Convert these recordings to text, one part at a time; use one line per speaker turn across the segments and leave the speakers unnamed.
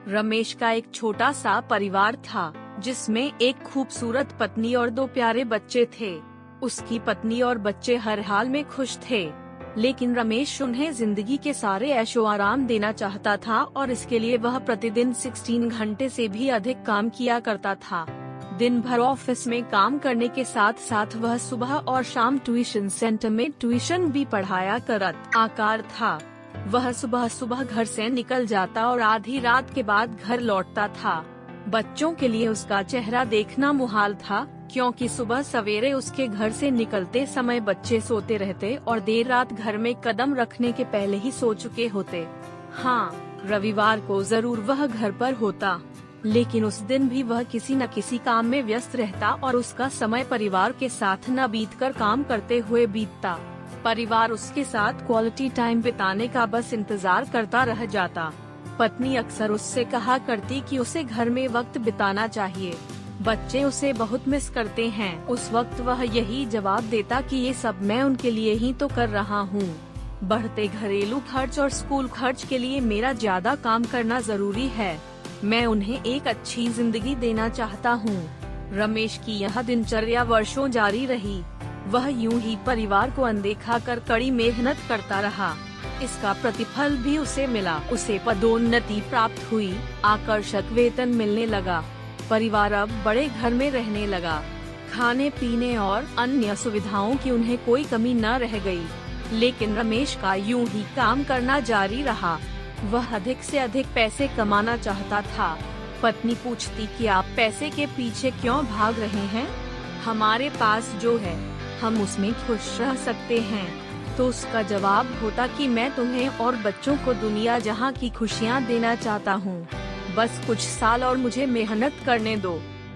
रमेश का एक छोटा सा परिवार था, जिसमें एक खूबसूरत पत्नी और 2 प्यारे बच्चे थे। उसकी पत्नी और बच्चे हर हाल में खुश थे, लेकिन रमेश उन्हें जिंदगी के सारे ऐशो आराम देना चाहता था और इसके लिए वह प्रतिदिन 16 घंटे से भी अधिक काम किया करता था। दिन भर ऑफिस में काम करने के साथ साथ वह सुबह और शाम ट्यूशन सेंटर में ट्यूशन भी पढ़ाया करत आकार था। वह सुबह सुबह घर से निकल जाता और आधी रात के बाद घर लौटता था। बच्चों के लिए उसका चेहरा देखना मुहाल था, क्योंकि सुबह सवेरे उसके घर से निकलते समय बच्चे सोते रहते और देर रात घर में कदम रखने के पहले ही सो चुके होते। हाँ, रविवार को जरूर वह घर पर होता, लेकिन उस दिन भी वह किसी न किसी काम में व्यस्त रहता और उसका समय परिवार के साथ न बीतकर काम करते हुए बीतता। परिवार उसके साथ क्वालिटी टाइम बिताने का बस इंतजार करता रह जाता। पत्नी अक्सर उससे कहा करती कि उसे घर में वक्त बिताना चाहिए, बच्चे उसे बहुत मिस करते हैं। उस वक्त वह यही जवाब देता कि ये सब मैं उनके लिए ही तो कर रहा हूँ। बढ़ते घरेलू खर्च और स्कूल खर्च के लिए मेरा ज्यादा काम करना जरूरी है। मैं उन्हें एक अच्छी जिंदगी देना चाहता हूँ। रमेश की यह दिनचर्या वर्षों जारी रही। वह यूं ही परिवार को अनदेखा कर कड़ी मेहनत करता रहा। इसका प्रतिफल भी उसे मिला। उसे पदोन्नति प्राप्त हुई, आकर्षक वेतन मिलने लगा। परिवार अब बड़े घर में रहने लगा। खाने पीने और अन्य सुविधाओं की उन्हें कोई कमी न रह गई। लेकिन रमेश का यूं ही काम करना जारी रहा। वह अधिक से अधिक पैसे कमाना चाहता था। पत्नी पूछती कि आप पैसे के पीछे क्यों भाग रहे हैं? हमारे पास जो है हम उसमें खुश रह सकते हैं। तो उसका जवाब होता कि मैं तुम्हें और बच्चों को दुनिया जहां की खुशियां देना चाहता हूं। बस कुछ साल और मुझे मेहनत करने दो।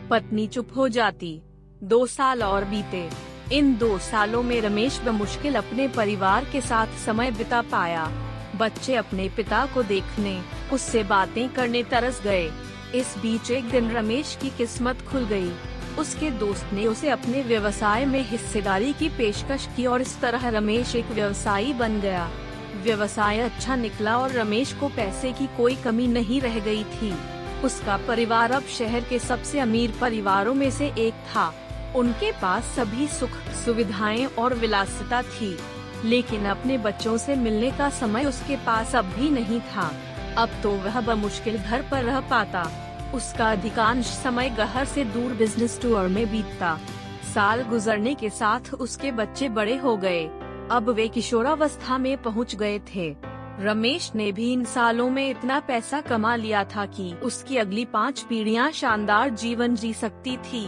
पत्नी चुप हो जाती। 2 साल और बीते। इन 2 सालों में रमेश बमुश्किल अपने परिवार के साथ समय बिता पाया। बच्चे अपने पिता को देखने, उससे बातें करने तरस गए। इस बीच एक दिन रमेश की किस्मत खुल गई। उसके दोस्त ने उसे अपने व्यवसाय में हिस्सेदारी की पेशकश की और इस तरह रमेश एक व्यवसायी बन गया। व्यवसाय अच्छा निकला और रमेश को पैसे की कोई कमी नहीं रह गई थी। उसका परिवार अब शहर के सबसे अमीर परिवारों में से एक था। उनके पास सभी सुख सुविधाएं और विलासिता थी, लेकिन अपने बच्चों से मिलने का समय उसके पास अब भी नहीं था। अब तो वह बमुश्किल घर पर रह पाता। उसका अधिकांश समय घर से दूर बिजनेस टूर में बीतता। साल गुजरने के साथ उसके बच्चे बड़े हो गए। अब वे किशोरावस्था में पहुंच गए थे। रमेश ने भी इन सालों में इतना पैसा कमा लिया था कि उसकी अगली 5 पीढ़ियां शानदार जीवन जी सकती थी।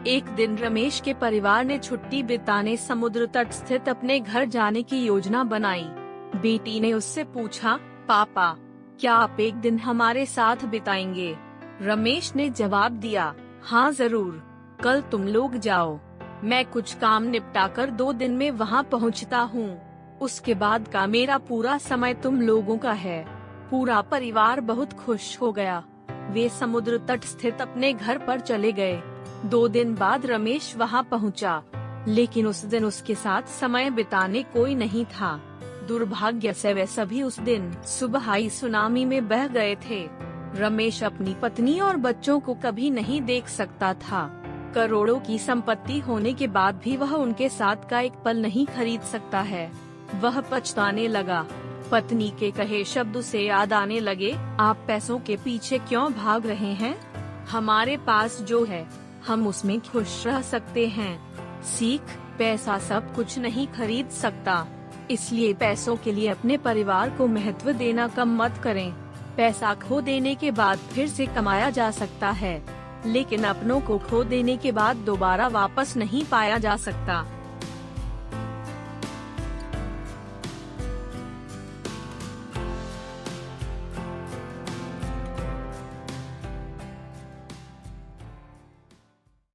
एक दिन रमेश के परिवार ने छुट्टी बिताने समुद्र तट स्थित अपने घर जाने की योजना बनाई। बेटी ने उससे पूछा, पापा, क्या आप एक दिन हमारे साथ बिताएंगे? रमेश ने जवाब दिया, हाँ जरूर, कल तुम लोग जाओ। मैं कुछ काम निपटाकर 2 दिन में वहाँ पहुँचता हूँ। उसके बाद का मेरा पूरा समय तुम लोगों का है। पूरा परिवार बहुत खुश हो गया। वे समुद्र तट स्थित अपने घर पर चले गए। 2 दिन बाद रमेश वहाँ पहुँचा, लेकिन उस दिन उसके साथ समय बिताने कोई नहीं था। दुर्भाग्य से वे सभी उस दिन सुबह आई सुनामी में बह गए थे। रमेश अपनी पत्नी और बच्चों को कभी नहीं देख सकता था। करोड़ों की संपत्ति होने के बाद भी वह उनके साथ का एक पल नहीं खरीद सकता है। वह पछताने लगा। पत्नी के कहे शब्द उसे याद आने लगे, आप पैसों के पीछे क्यों भाग रहे हैं? हमारे पास जो है हम उसमें खुश रह सकते हैं। सीख, पैसा सब कुछ नहीं खरीद सकता, इसलिए पैसों के लिए अपने परिवार को महत्व देना कम मत करें। पैसा खो देने के बाद फिर से कमाया जा सकता है, लेकिन अपनों को खो देने के बाद दोबारा वापस नहीं पाया जा सकता।